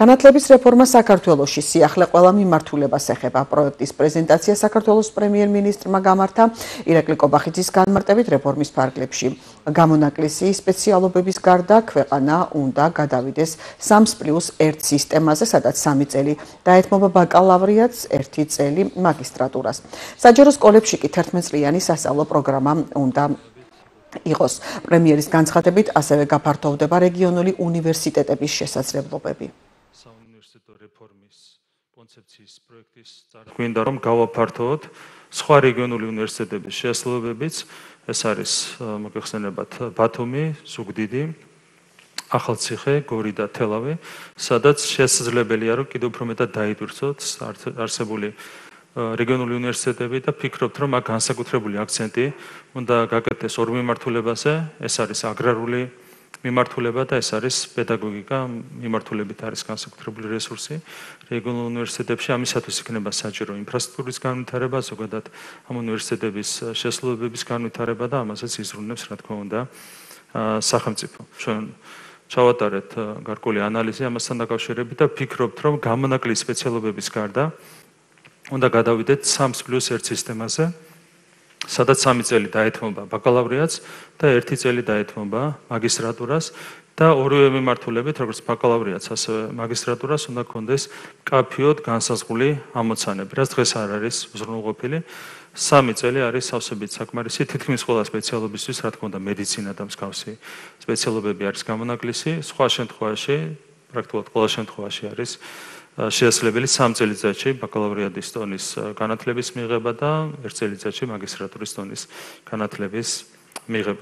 განათლების რეფორმა საქართველოში სიახლე ყველა მიმართულებას ეხება. პროექტის პრეზენტაცია საქართველოს პრემიერ-მინისტრმა გამართა ირაკლი კობახიძის განმარტებით რეფორმის ფარგლებში. გამონაკლისი სპეციალობების გარდა ქვეყანა უნდა გადავიდეს 3+1 სისტემაზე, სადაც 3 წელი დაეთმობა ბაკალავრიატს, 1 წელი მაგისტრატურას. საჯარო სკოლებში კი 11 წლიანი სასწავლო პროგრამა უნდა იყოს. პრემიერის განცხადებით ასევე გაფართოვდება რეგიონული უნივერსიტეტების შესაძლებლობები. საუნივერსიტეტო რეფორმის კონცეფციის პროექტის წარდგენდა რომ გავაფართოვოთ სხვა რეგიონული უნივერსიტეტების შესაძლებლობებიც, ეს არის მოგეხსენებათ ბათუმი, ზუგდიდი, ახალციხე, გორი და თელავი, სადაც შესაძლებელია რომ კიდევ უფრო მეტად დაიდურცოთ არსებული რეგიონული უნივერსიტეტები და ფიქრობთ რომ აქ განსაკუთრებული აქცენტი უნდა გაკეთდეს ორ მიმართულებაზე, ეს არის აგრარული მიმართულება და ეს არის პედაგოგიკა, მიმართულებით არის განსაკუთრებული რესურსი რეგიონულ უნივერსიტეტებში, ამისათვის იქნება საჭირო ინფრასტრუქტურის განვითარება, ზოგადად ამ უნივერსიტეტების შესაძლებლობების განვითარება და ამასაც იზრუნებს რა თქმა უნდა სახელმწიფო. ჩვენ ჩავატარეთ გარკვეული ანალიზი ამასთან დაკავშირებით და ფიქრობთ რომ გამონაკლისი სპეციალობების გარდა უნდა გადავიდეთ 3+1 სისტემაზე, სადაც 3 წელი დაეთმობა ბაკალავრიატს და 1 წელი დაეთმობა მაგისტრატურას და ორივე მიმართულებით, როგორც ბაკალავრიატს, ასევე მაგისტრატურას უნდა კონდეს მკაფიოდ განსაზღვრული ამოცანები, რაც დღეს არ არის უზრუნველყოფილი. 3 წელი არის სავსებით საკმარისი თითქმის ყველა სპეციალობისთვის, რა თქმა უნდა, მედიცინა და მსგავსი სპეციალობები არის გამონაკლისი, სხვა შემთხვევაში, პრაქტიკულად ყველა შემთხვევაში არის შესაძლებელი 3 წელიწადში ბაკალავრიატის დონის განათლების მიღება და 1 წელიწადში მაგისტრატურის დონის განათლების მიღება.